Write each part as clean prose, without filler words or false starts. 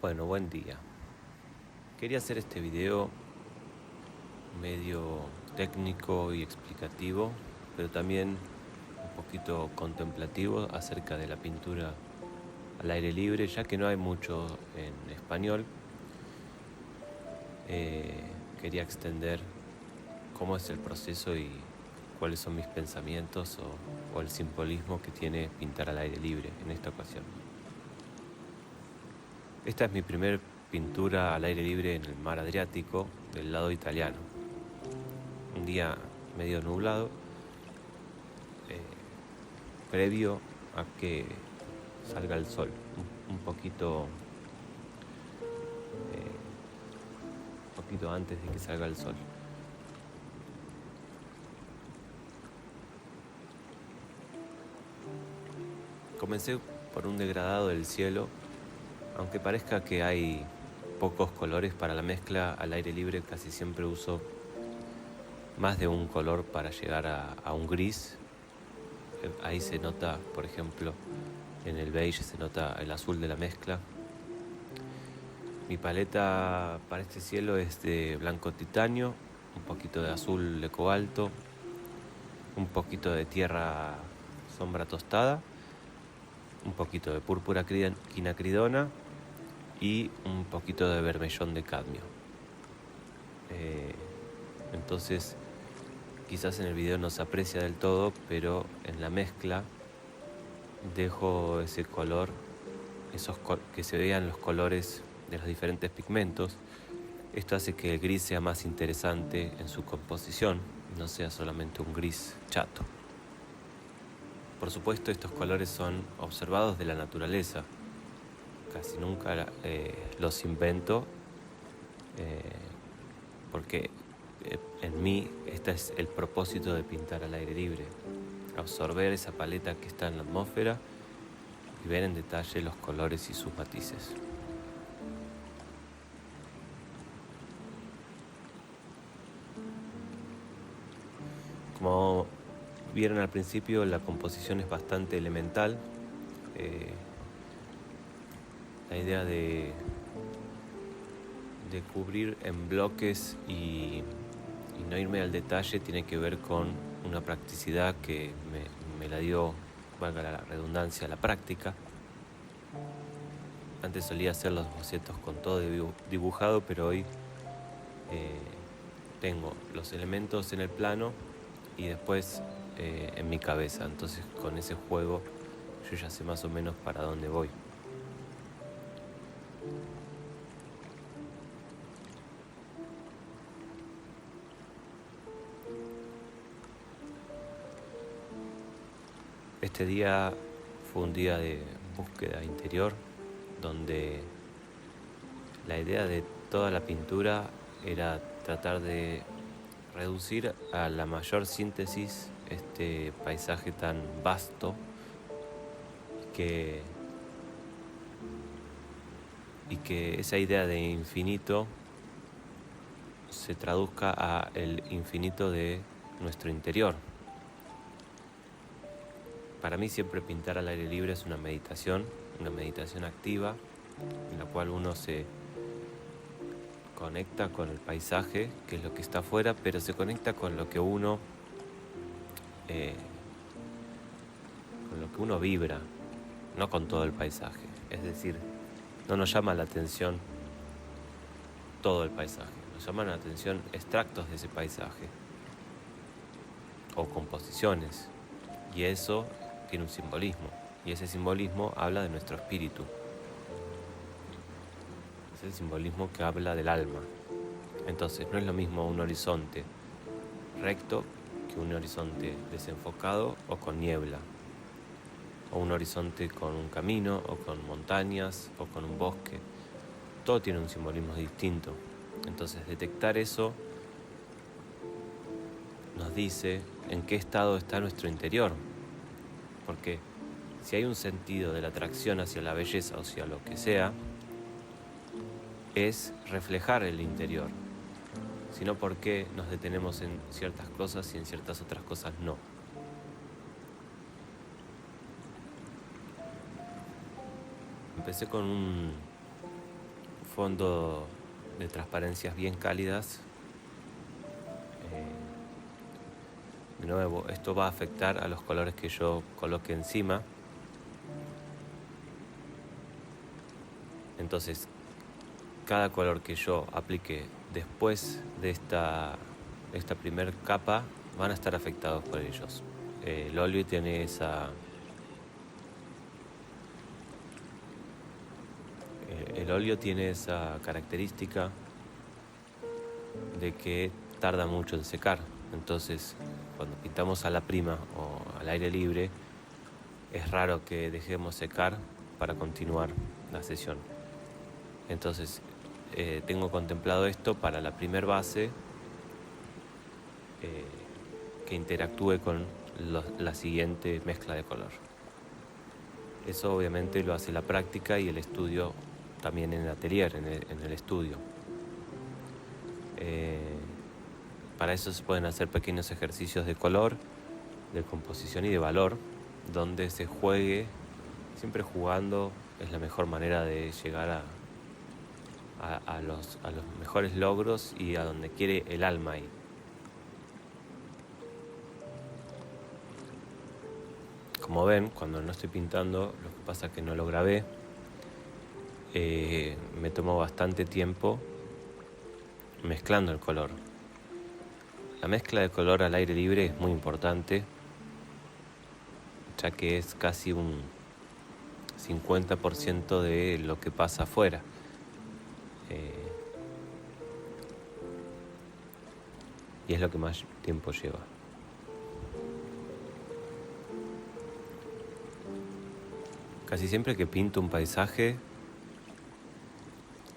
Bueno, buen día. Quería hacer este video medio técnico y explicativo, pero también un poquito contemplativo acerca de la pintura al aire libre, ya que no hay mucho en español. Quería extender cómo es el proceso y cuáles son mis pensamientos o el simbolismo que tiene pintar al aire libre en esta ocasión. Esta es mi primer pintura al aire libre en el mar Adriático del lado italiano. Un día medio nublado, previo a que salga el sol, un poquito antes de que salga el sol. Comencé por un degradado del cielo, aunque parezca que hay pocos colores para la mezcla al aire libre, casi siempre uso más de un color para llegar a un gris. Ahí se nota, por ejemplo, en el beige se nota el azul de la mezcla. Mi paleta para este cielo es de blanco titanio, un poquito de azul de cobalto, un poquito de tierra sombra tostada, un poquito de púrpura quinacridona y un poquito de vermellón de cadmio. Entonces, quizás en el video no se aprecia del todo, pero en la mezcla dejo ese color, que se vean los colores de los diferentes pigmentos. Esto hace que el gris sea más interesante en su composición, no sea solamente un gris chato. Por supuesto, estos colores son observados de la naturaleza. Casi nunca los invento, porque en mí este es el propósito de pintar al aire libre. Absorber esa paleta que está en la atmósfera y ver en detalle los colores y sus matices. Como vieron al principio, la composición es bastante elemental. La idea de cubrir en bloques y no irme al detalle tiene que ver con una practicidad que me la dio, valga la redundancia, la práctica. Antes solía hacer los bocetos con todo dibujado, pero hoy tengo los elementos en el plano y después en mi cabeza. Entonces con ese juego yo ya sé más o menos para dónde voy. Este día fue un día de búsqueda interior, donde la idea de toda la pintura era tratar de reducir a la mayor síntesis este paisaje tan vasto y que esa idea de infinito se traduzca a el infinito de nuestro interior. Para mí siempre pintar al aire libre es una meditación activa, en la cual uno se conecta con el paisaje, que es lo que está afuera, pero se conecta con lo que uno vibra, no con todo el paisaje. Es decir, no nos llama la atención todo el paisaje, nos llaman la atención extractos de ese paisaje o composiciones, y eso tiene un simbolismo, y ese simbolismo habla de nuestro espíritu. Es el simbolismo que habla del alma. Entonces no es lo mismo un horizonte recto que un horizonte desenfocado o con niebla, o un horizonte con un camino o con montañas o con un bosque. Todo tiene un simbolismo distinto. Entonces detectar eso nos dice en qué estado está nuestro interior, porque si hay un sentido de la atracción hacia la belleza o hacia lo que sea, es reflejar el interior. Sino, ¿por qué nos detenemos en ciertas cosas y en ciertas otras cosas no? Empecé con un fondo de transparencias bien cálidas. De nuevo, esto va a afectar a los colores que yo coloque encima. Entonces, cada color que yo aplique después de esta primer capa van a estar afectados por ellos. El óleo tiene esa característica de que tarda mucho en secar. Entonces, cuando pintamos a la prima o al aire libre, es raro que dejemos secar para continuar la sesión. Entonces, tengo contemplado esto para la primer base que interactúe con la siguiente mezcla de color. Eso obviamente lo hace la práctica y el estudio también en el atelier, en el estudio. Para eso se pueden hacer pequeños ejercicios de color, de composición y de valor, donde se juegue. Siempre jugando es la mejor manera de llegar a los mejores logros y a donde quiere el alma ir. Como ven, cuando no estoy pintando, lo que pasa es que no lo grabé. Me tomó bastante tiempo mezclando el color. La mezcla de color al aire libre es muy importante, ya que es casi un 50% de lo que pasa afuera. Y es lo que más tiempo lleva. Casi siempre que pinto un paisaje,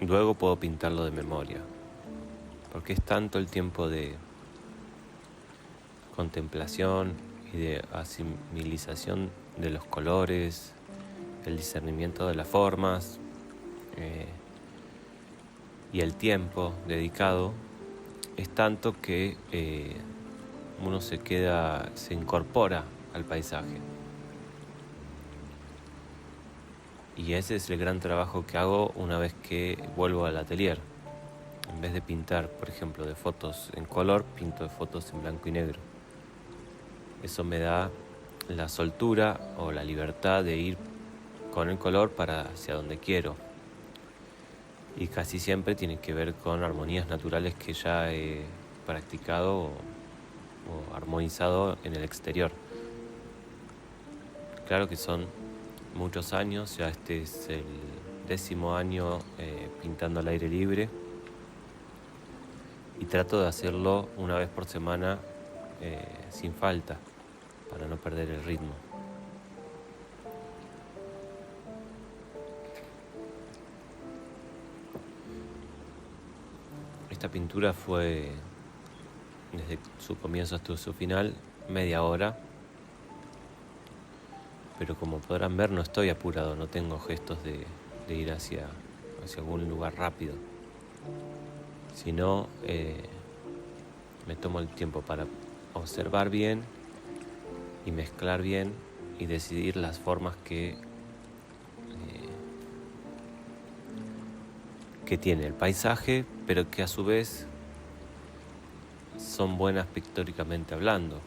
luego puedo pintarlo de memoria, porque es tanto el tiempo de contemplación y de asimilización de los colores, el discernimiento de las formas y el tiempo dedicado, es tanto que uno se incorpora al paisaje. Y ese es el gran trabajo que hago una vez que vuelvo al atelier. En vez de pintar, por ejemplo, de fotos en color, pinto de fotos en blanco y negro. Eso me da la soltura o la libertad de ir con el color para hacia donde quiero. Y casi siempre tiene que ver con armonías naturales que ya he practicado o armonizado en el exterior. Claro que son muchos años, ya este es el 10º año pintando al aire libre y trato de hacerlo una vez por semana sin falta para no perder el ritmo. Esta pintura fue desde su comienzo hasta su final media hora. Pero como podrán ver, no estoy apurado, no tengo gestos de ir hacia algún lugar rápido, sino me tomo el tiempo para observar bien y mezclar bien y decidir las formas que tiene el paisaje, pero que a su vez son buenas pictóricamente hablando.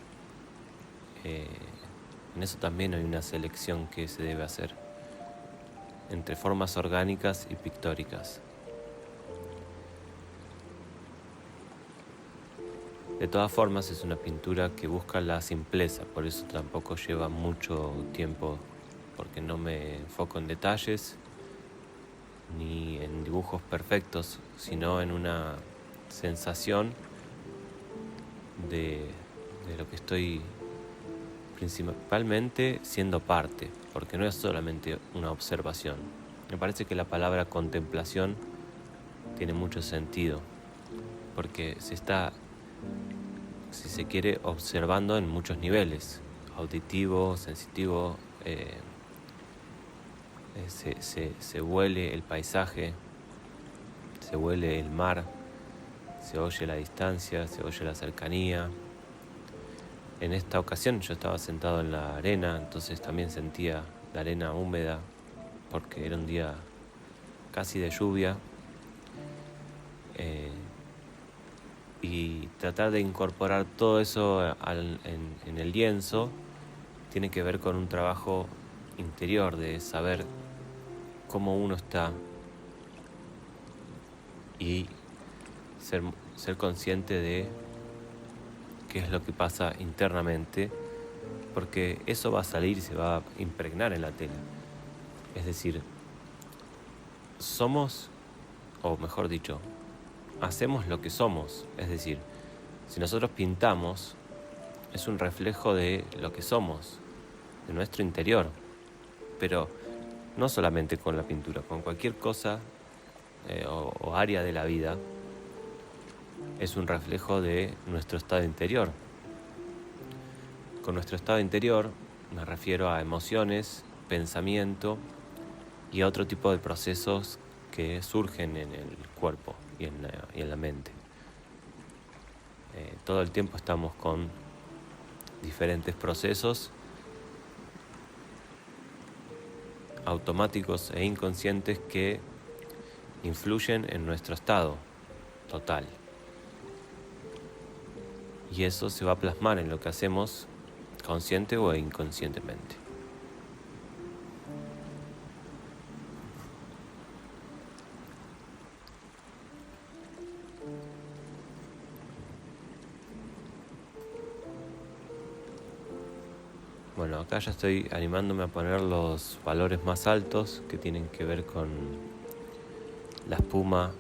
En eso también hay una selección que se debe hacer entre formas orgánicas y pictóricas. De todas formas, es una pintura que busca la simpleza, por eso tampoco lleva mucho tiempo, porque no me enfoco en detalles ni en dibujos perfectos, sino en una sensación de lo que estoy principalmente siendo parte, porque no es solamente una observación. Me parece que la palabra contemplación tiene mucho sentido, porque se está, si se quiere, observando en muchos niveles: auditivo, sensitivo, se huele el paisaje, se huele el mar, se oye la distancia, se oye la cercanía. En esta ocasión yo estaba sentado en la arena, entonces también sentía la arena húmeda, porque era un día casi de lluvia, Y tratar de incorporar todo eso en el lienzo tiene que ver con un trabajo interior de saber cómo uno está y ser consciente de qué es lo que pasa internamente, porque eso va a salir y se va a impregnar en la tela. Es decir, somos, o mejor dicho, hacemos lo que somos. Es decir, si nosotros pintamos, es un reflejo de lo que somos, de nuestro interior. Pero no solamente con la pintura, con cualquier cosa o área de la vida, es un reflejo de nuestro estado interior. Con nuestro estado interior me refiero a emociones, pensamiento y a otro tipo de procesos que surgen en el cuerpo y en la mente. Todo el tiempo estamos con diferentes procesos automáticos e inconscientes que influyen en nuestro estado total. Y eso se va a plasmar en lo que hacemos consciente o inconscientemente. Bueno, acá ya estoy animándome a poner los valores más altos que tienen que ver con la espuma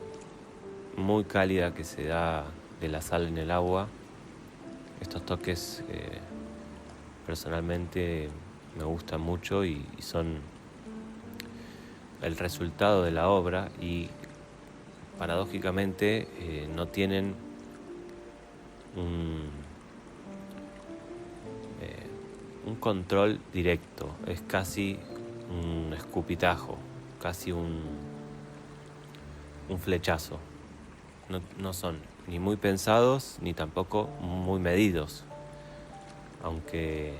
muy cálida que se da de la sal en el agua. Estos toques personalmente me gustan mucho y son el resultado de la obra y paradójicamente no tienen un control directo, es casi un escupitajo, casi un flechazo. No son ni muy pensados ni tampoco muy medidos, aunque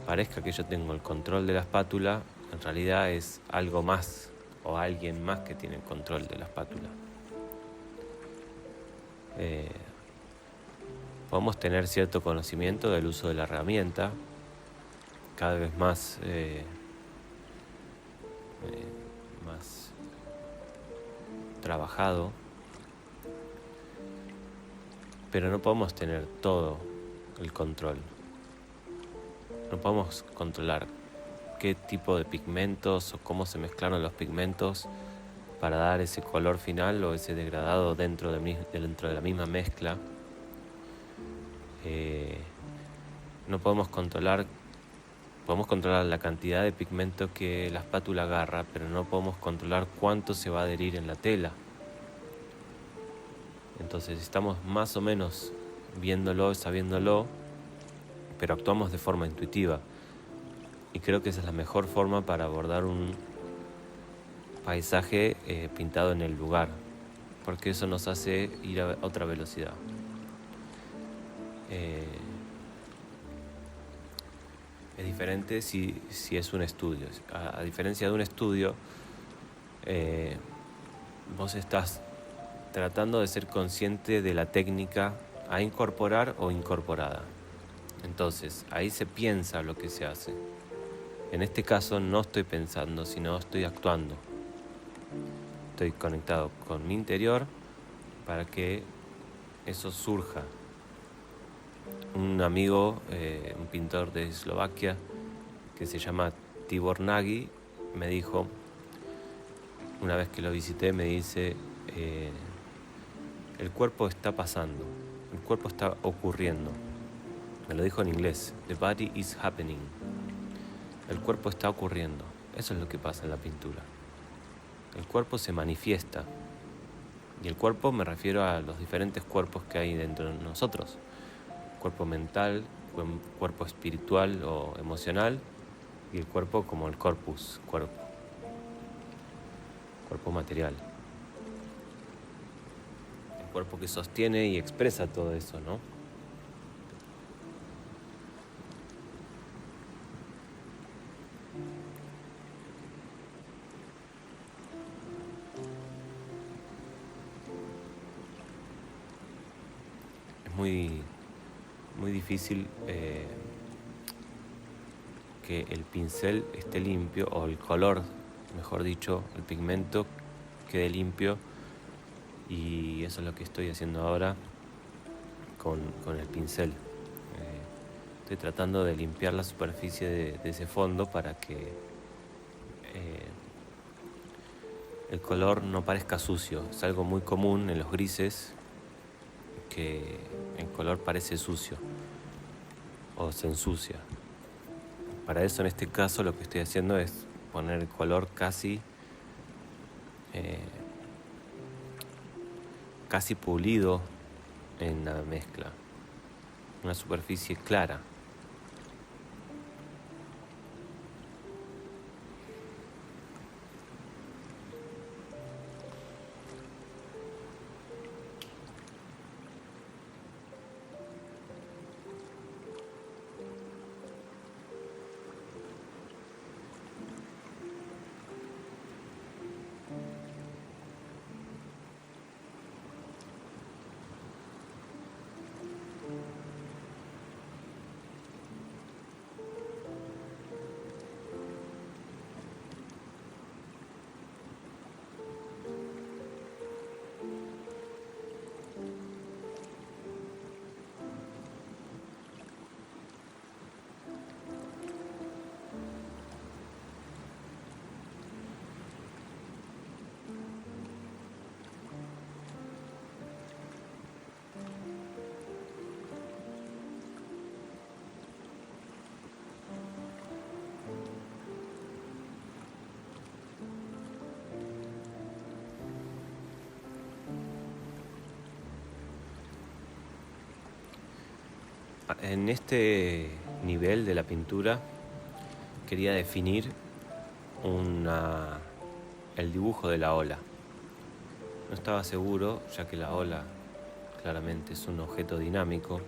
parezca que yo tengo el control de la espátula, en realidad es algo más o alguien más que tiene el control de la espátula. Podemos tener cierto conocimiento del uso de la herramienta, cada vez más trabajado, pero no podemos tener todo el control. No podemos controlar qué tipo de pigmentos o cómo se mezclaron los pigmentos para dar ese color final o ese degradado dentro de la misma mezcla. No podemos controlar la cantidad de pigmento que la espátula agarra, pero no podemos controlar cuánto se va a adherir en la tela. Entonces estamos más o menos viéndolo, sabiéndolo, pero actuamos de forma intuitiva. Y creo que esa es la mejor forma para abordar un paisaje pintado en el lugar, porque eso nos hace ir a otra velocidad. Es diferente si es un estudio. A diferencia de un estudio, vos estás tratando de ser consciente de la técnica a incorporar o incorporada. Entonces, ahí se piensa lo que se hace. En este caso no estoy pensando, sino estoy actuando. Estoy conectado con mi interior para que eso surja. Un amigo, un pintor de Eslovaquia, que se llama Tibor Nagy, me dijo, una vez que lo visité, me dice, el cuerpo está pasando, el cuerpo está ocurriendo. Me lo dijo en inglés, the body is happening. El cuerpo está ocurriendo. Eso es lo que pasa en la pintura. El cuerpo se manifiesta. Y el cuerpo me refiero a los diferentes cuerpos que hay dentro de nosotros. Cuerpo mental, cuerpo espiritual o emocional, y el cuerpo como el corpus, cuerpo material. El cuerpo que sostiene y expresa todo eso, ¿no? muy difícil que el pincel esté limpio, o el color, mejor dicho, el pigmento quede limpio, y eso es lo que estoy haciendo ahora con el pincel. Estoy tratando de limpiar la superficie de ese fondo para que el color no parezca sucio. Es algo muy común en los grises, que el color parece sucio o se ensucia. Para eso, en este caso, lo que estoy haciendo es poner el color casi pulido en la mezcla, una superficie clara. En este nivel de la pintura quería definir el dibujo de la ola. No estaba seguro, ya que la ola claramente es un objeto dinámico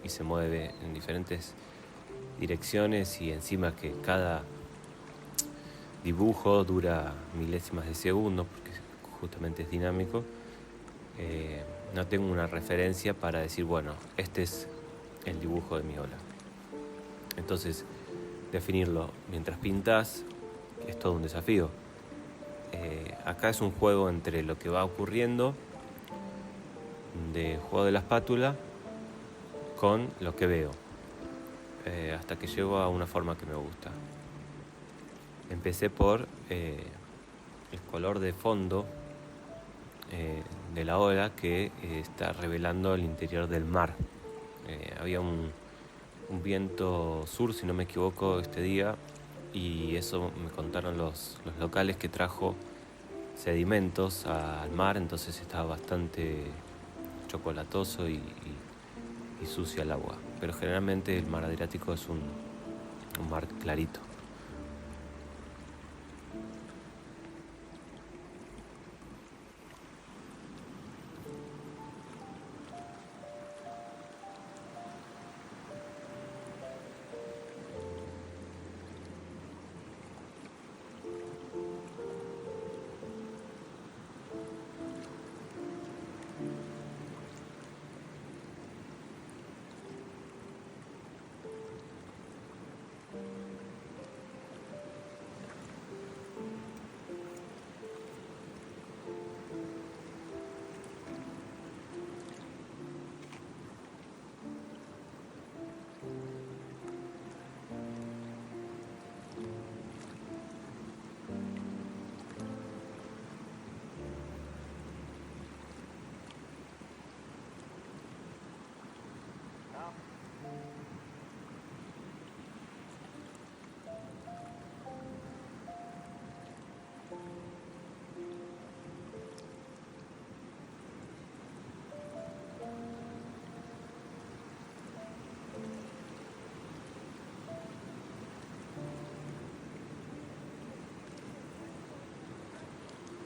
y se mueve en diferentes direcciones, y encima que cada dibujo dura milésimas de segundo porque justamente es dinámico. No tengo una referencia para decir, bueno, este es el dibujo de mi ola. Entonces, definirlo mientras pintas es todo un desafío. Acá es un juego entre lo que va ocurriendo, de juego de la espátula, con lo que veo, hasta que llego a una forma que me gusta. Empecé por el color de fondo de la ola, que está revelando el interior del mar. Había un viento sur, si no me equivoco, este día, y eso me contaron los locales, que trajo sedimentos al mar, entonces estaba bastante chocolatoso y sucia el agua. Pero generalmente el mar Adriático es un mar clarito.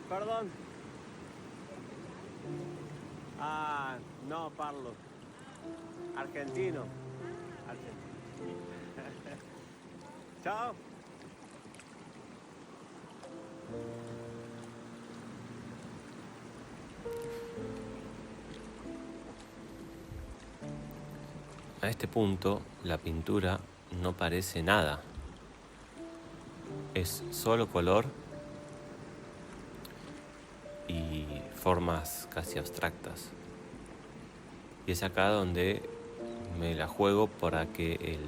Perdón. Ah, no parlo. Argentino. Argentino. Ciao. A este punto, la pintura no parece nada. Es solo color y formas casi abstractas. Y es acá donde me la juego para que el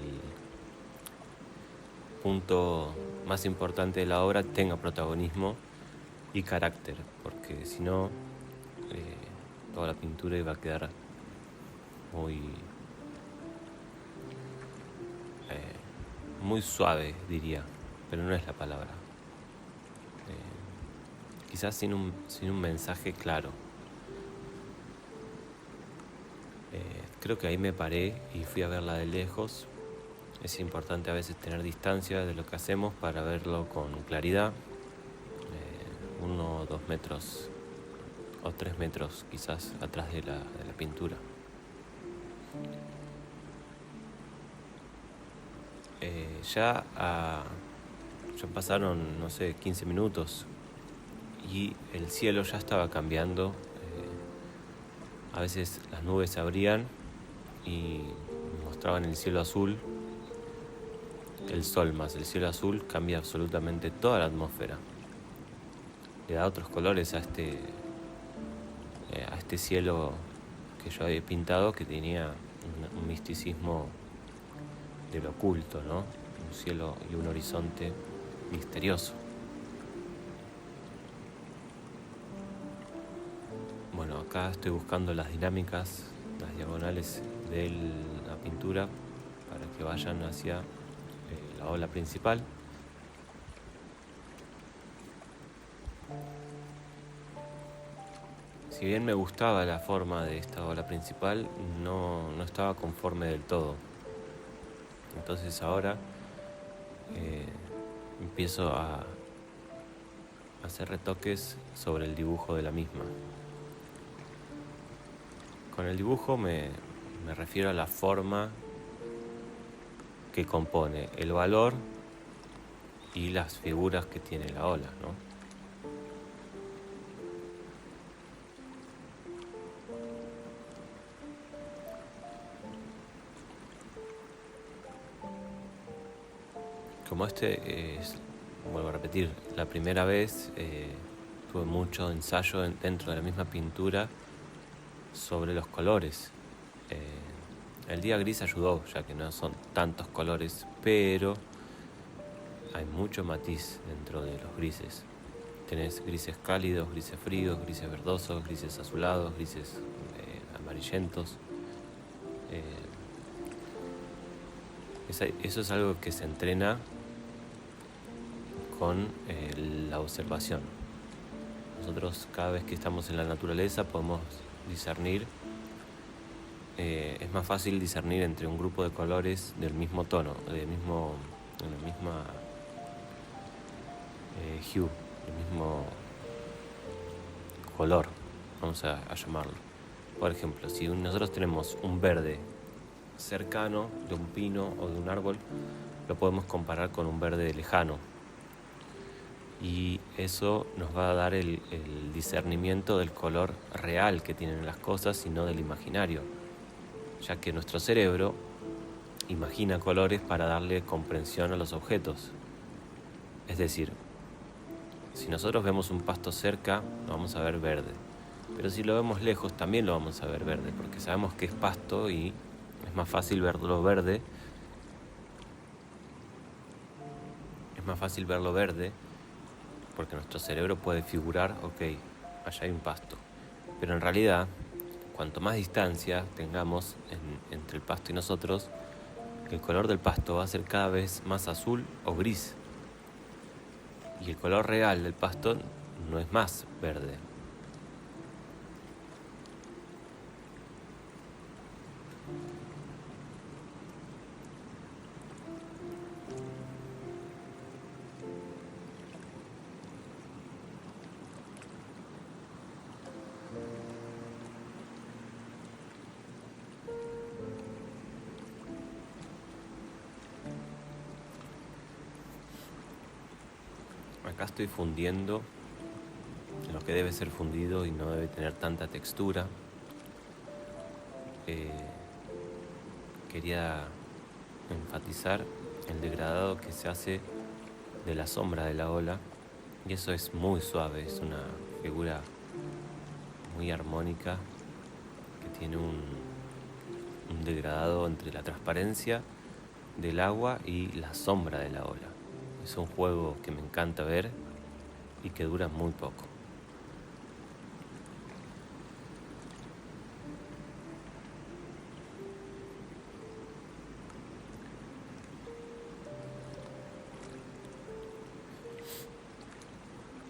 punto más importante de la obra tenga protagonismo y carácter, porque si no, toda la pintura iba a quedar muy suave, diría, pero no es la palabra. Quizás sin un mensaje claro. Creo que ahí me paré y fui a verla de lejos. Es importante a veces tener distancia de lo que hacemos para verlo con claridad. 1 o 2 metros o 3 metros quizás atrás de la pintura. Ya pasaron, no sé, 15 minutos y el cielo ya estaba cambiando. A veces las nubes se abrían y mostraban el cielo azul. El sol más el cielo azul cambia absolutamente toda la atmósfera. Le da otros colores a este cielo que yo había pintado, que tenía un misticismo de lo oculto, ¿no? Un cielo y un horizonte misterioso. Bueno, acá estoy buscando las dinámicas, las diagonales de la pintura para que vayan hacia la ola principal. Si bien me gustaba la forma de esta ola principal, no estaba conforme del todo. Entonces ahora empiezo a hacer retoques sobre el dibujo de la misma. Con el dibujo me refiero a la forma que compone el valor y las figuras que tiene la ola, ¿no? Como vuelvo a repetir, la primera vez tuve mucho ensayo dentro de la misma pintura sobre los colores. El día gris ayudó, ya que no son tantos colores, pero hay mucho matiz dentro de los grises. Tenés grises cálidos, grises fríos, grises verdosos, grises azulados, grises amarillentos. Eso es algo que se entrena con la observación. Nosotros cada vez que estamos en la naturaleza podemos discernir. Es más fácil discernir entre un grupo de colores del mismo tono, de la misma hue, del mismo color, vamos a llamarlo. Por ejemplo, si nosotros tenemos un verde cercano de un pino o de un árbol, lo podemos comparar con un verde lejano. Y eso nos va a dar el discernimiento del color real que tienen las cosas y no del imaginario, ya que nuestro cerebro imagina colores para darle comprensión a los objetos. Es decir, si nosotros vemos un pasto cerca, lo vamos a ver verde, pero si lo vemos lejos también lo vamos a ver verde, porque sabemos que es pasto y es más fácil verlo verde. Es más fácil verlo verde porque nuestro cerebro puede figurar, ok, allá hay un pasto. Pero en realidad, cuanto más distancia tengamos entre el pasto y nosotros, el color del pasto va a ser cada vez más azul o gris. Y el color real del pasto no es más verde. Acá estoy fundiendo lo que debe ser fundido y no debe tener tanta textura. quería enfatizar el degradado que se hace de la sombra de la ola, y eso es muy suave, es una figura muy armónica que tiene un degradado entre la transparencia del agua y la sombra de la ola. Es un juego que me encanta ver y que dura muy poco.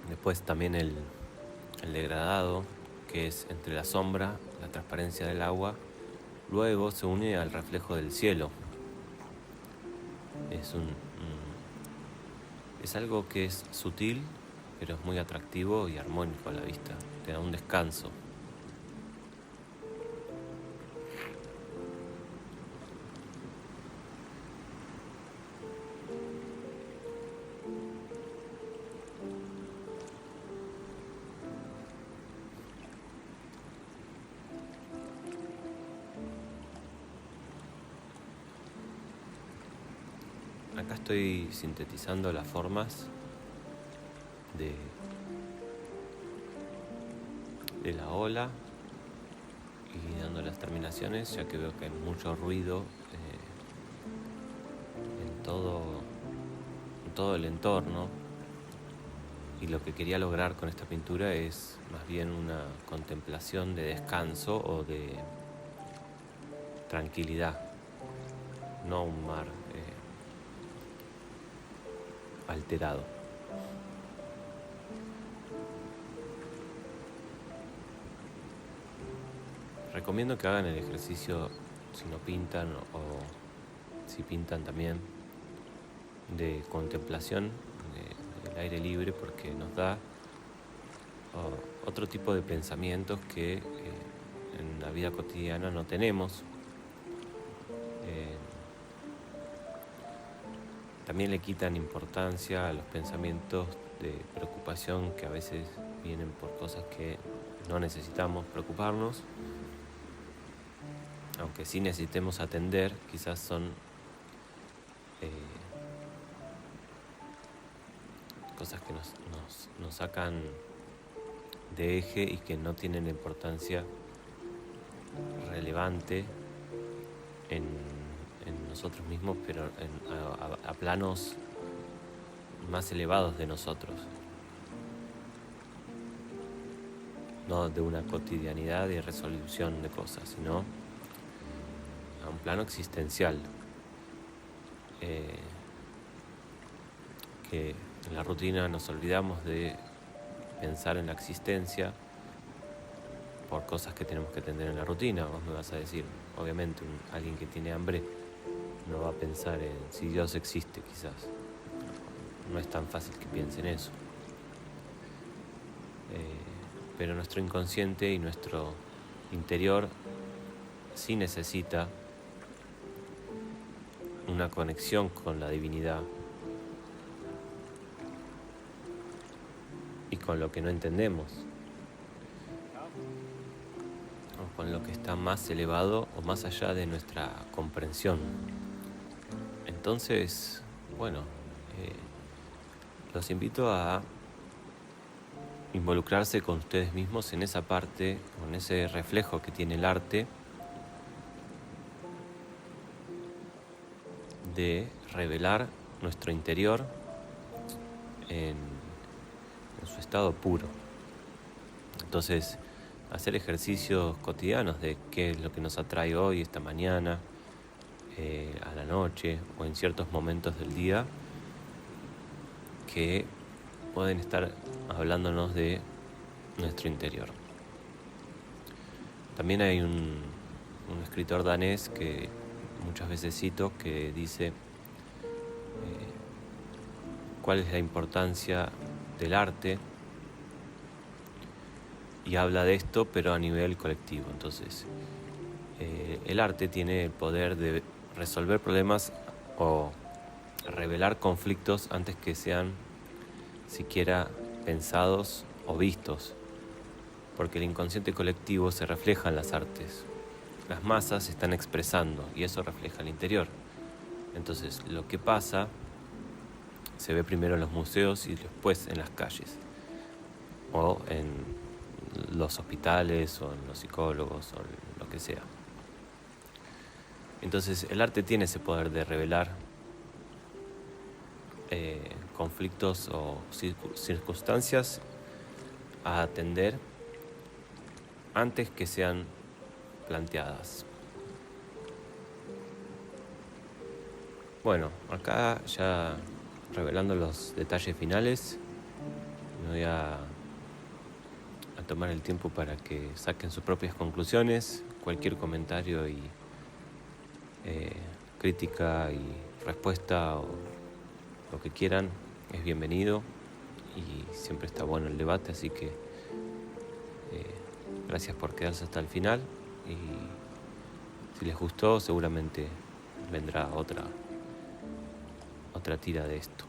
Después también el degradado, que es entre la sombra, la transparencia del agua, luego se une al reflejo del cielo. Es algo que es sutil, pero es muy atractivo y armónico a la vista. Te da un descanso. Acá estoy sintetizando las formas de la ola y dando las terminaciones, ya que veo que hay mucho ruido en todo el entorno, y lo que quería lograr con esta pintura es más bien una contemplación de descanso o de tranquilidad, no un mar alterado. Recomiendo que hagan el ejercicio si no pintan o si pintan también, de contemplación del aire libre, porque nos da otro tipo de pensamientos que en la vida cotidiana no tenemos. También le quitan importancia a los pensamientos de preocupación que a veces vienen por cosas que no necesitamos preocuparnos, aunque sí necesitemos atender. Quizás son cosas que nos sacan de eje y que no tienen importancia relevante en nosotros mismos, pero a planos más elevados de nosotros, no de una cotidianidad y resolución de cosas, sino a un plano existencial, que en la rutina nos olvidamos de pensar en la existencia por cosas que tenemos que atender en la rutina. Vos me vas a decir, obviamente alguien que tiene hambre no va a pensar en si Dios existe, quizás. No es tan fácil que piense en eso. Pero nuestro inconsciente y nuestro interior sí necesita una conexión con la divinidad y con lo que no entendemos, o con lo que está más elevado o más allá de nuestra comprensión. Entonces, bueno, los invito a involucrarse con ustedes mismos en esa parte, con ese reflejo que tiene el arte, de revelar nuestro interior en su estado puro. Entonces, hacer ejercicios cotidianos de qué es lo que nos atrae hoy, esta mañana, a la noche o en ciertos momentos del día, que pueden estar hablándonos de nuestro interior. También hay un escritor danés que muchas veces cito, que dice cuál es la importancia del arte, y habla de esto pero a nivel colectivo. Entonces, el arte tiene el poder de resolver problemas o revelar conflictos antes que sean siquiera pensados o vistos, porque el inconsciente colectivo se refleja en las artes. las masas se están expresando y eso refleja el interior. Entonces, lo que pasa se ve primero en los museos y después en las calles, o en los hospitales, o en los psicólogos, o en lo que sea. Entonces, el arte tiene ese poder de revelar conflictos o circunstancias a atender antes que sean planteadas. Bueno, acá ya revelando los detalles finales, me voy a tomar el tiempo para que saquen sus propias conclusiones. Cualquier comentario y crítica y respuesta o lo que quieran es bienvenido y siempre está bueno el debate, así que gracias por quedarse hasta el final y si les gustó seguramente vendrá otra tira de esto.